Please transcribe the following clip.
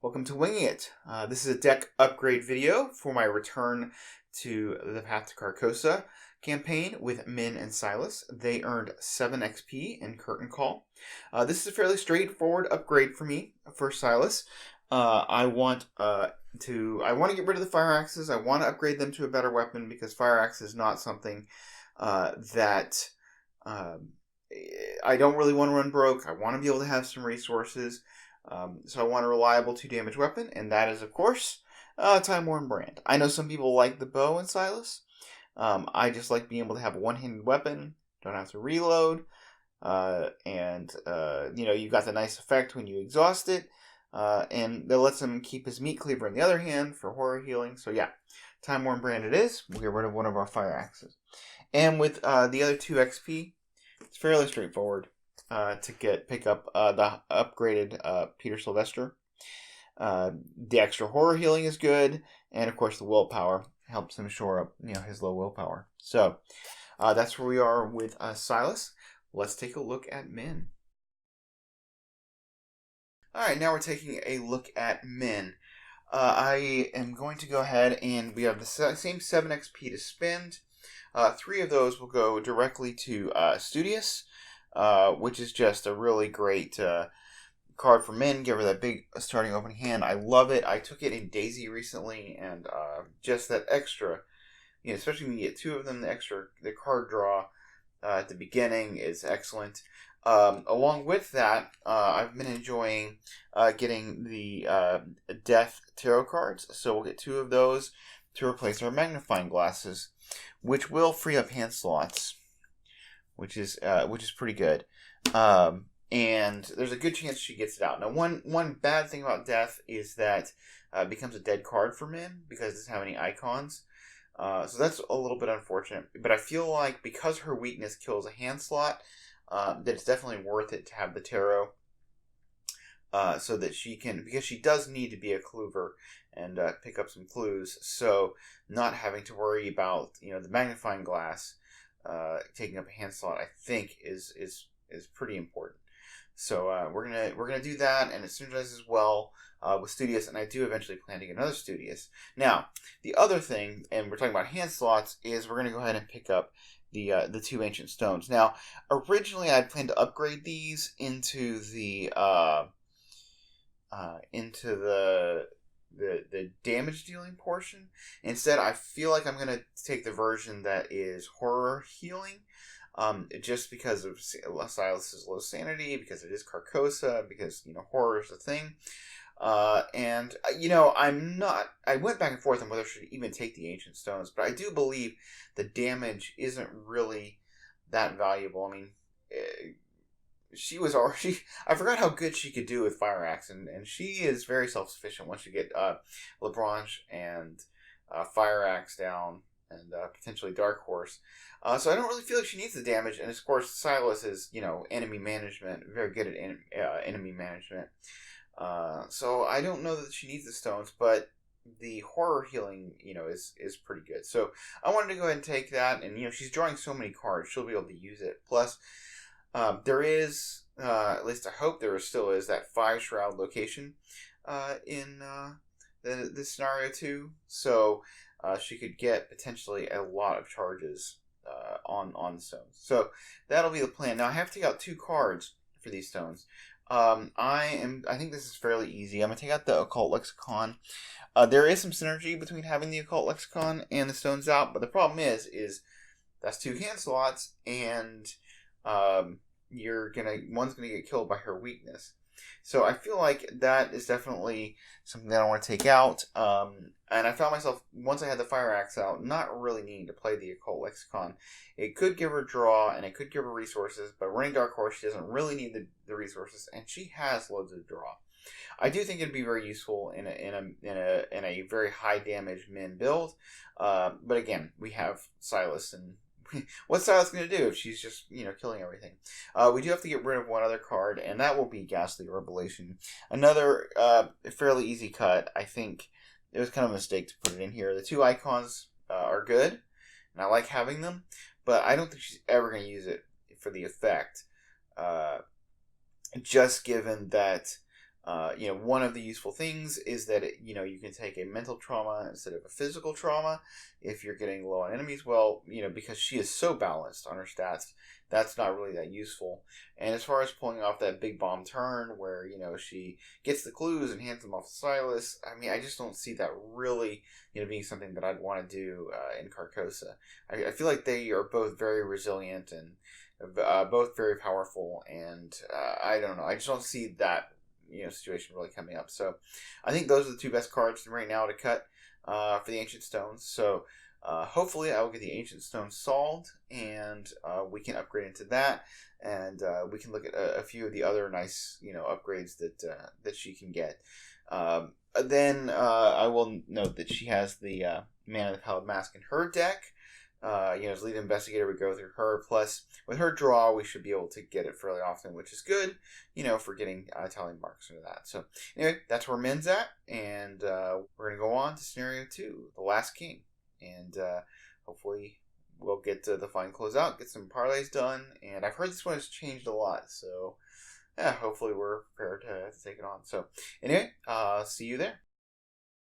Welcome to Winging It. This is a deck upgrade video for my return to the Path to Carcosa campaign with Minh and Silas. They earned 7 XP in Curtain Call. This is a fairly straightforward upgrade for me, for Silas. I want to get rid of the fire axes. I want to upgrade them to a better weapon because fire axe is not something that I don't really want to run broke. I want to be able to have some resources. So I want a reliable 2 damage weapon, and that is, of course, Time Worn Brand. I know some people like the bow in Silas. I just like being able to have a one-handed weapon, don't have to reload, and you got the nice effect when you exhaust it, and that lets him keep his meat cleaver in the other hand for horror healing. So yeah, Time Worn Brand it is. We'll get rid of one of our fire axes. And with the other 2 XP, it's fairly straightforward. To pick up the upgraded Peter Sylvester. The extra horror healing is good, and of course the willpower helps him shore up his low willpower. So that's where we are with Silas. Let's take a look at Minh. Alright, now we're taking a look at Minh. I am going to go ahead and we have the same 7 XP to spend. 3 of those will go directly to Studious. Which is just a really great card for Minh. Give her that big starting opening hand. I love it. I took it in Daisy recently, and just that extra, especially when you get 2 of them, the card draw at the beginning is excellent. Along with that, I've been enjoying getting the Death Tarot cards, so we'll get 2 of those to replace our magnifying glasses, which will free up hand slots. Which is pretty good, and there's a good chance she gets it out. Now, one bad thing about Death is that it becomes a dead card for Minh because it doesn't have any icons. So that's a little bit unfortunate. But I feel like because her weakness kills a hand slot, that it's definitely worth it to have the tarot, so that she can, because she does need to be a cluver and pick up some clues. So not having to worry about the magnifying glass. Taking up a hand slot, I think, is pretty important. So we're gonna do that, and it synergizes well with Studious, and I do eventually plan to get another Studious. Now, the other thing, and we're talking about hand slots, is we're gonna go ahead and pick up the 2 ancient stones. Now, originally I'd planned to upgrade these into the damage dealing portion. Instead, I feel like I'm going to take the version that is horror healing, just because of Silas's low sanity, because it is Carcosa, because horror is a thing. And I went back and forth on whether I should even take the ancient stones, but I do believe the damage isn't really that valuable. I mean, she was already, I forgot how good she could do with Fire Axe, and she is very self-sufficient once you get Lebranche and Fire Axe down, and potentially Dark Horse. So I don't really feel like she needs the damage, and of course Silas is, enemy management, very good at enemy management. So I don't know that she needs the stones, but the horror healing, is pretty good. So I wanted to go ahead and take that, and she's drawing so many cards, she'll be able to use it. Plus, there is, at least I hope still is, that 5 Shroud location in this scenario too. So she could get potentially a lot of charges on the stones. So that'll be the plan. Now I have to take out 2 cards for these stones. I think this is fairly easy. I'm going to take out the Occult Lexicon. There is some synergy between having the Occult Lexicon and the stones out, but the problem is that's 2 hand slots, and one's gonna get killed by her weakness. So I feel like that is definitely something that I want to take out. And I found myself, once I had the Fire Axe out, not really needing to play the Occult Lexicon. It could give her draw, and it could give her resources, but running Dark Horse, she doesn't really need the resources, and she has loads of draw. I do think it'd be very useful in a very high damage Minh build. But again, we have Silas, and what's Silas going to do if she's just, killing everything? We do have to get rid of one other card, and that will be Ghastly Revelation. Another fairly easy cut. I think it was kind of a mistake to put it in here. The 2 icons are good, and I like having them, but I don't think she's ever going to use it for the effect. Just given that One of the useful things is that you can take a mental trauma instead of a physical trauma if you're getting low on enemies. Well, because she is so balanced on her stats, that's not really that useful. And as far as pulling off that big bomb turn where she gets the clues and hands them off to Silas, I mean, I just don't see that really being something that I'd want to do in Carcosa. I feel like they are both very resilient and both very powerful, and I don't know. I just don't see that situation really coming up. So I think those are the two best cards right now to cut for the Ancient Stones. So hopefully I will get the Ancient Stones solved, and we can upgrade into that, and we can look at a few of the other nice upgrades that she can get. Then I will note that she has the Man of the Pallid Mask in her deck. As lead investigator, we go through her. Plus, with her draw, we should be able to get it fairly often, which is good, for getting tallying marks into that. So, anyway, that's where Min's at, and we're going to go on to scenario 2, the Last King, and hopefully we'll get to the fine closeout, get some parlays done, and I've heard this one has changed a lot, so yeah, hopefully we're prepared to take it on. So, anyway, see you there.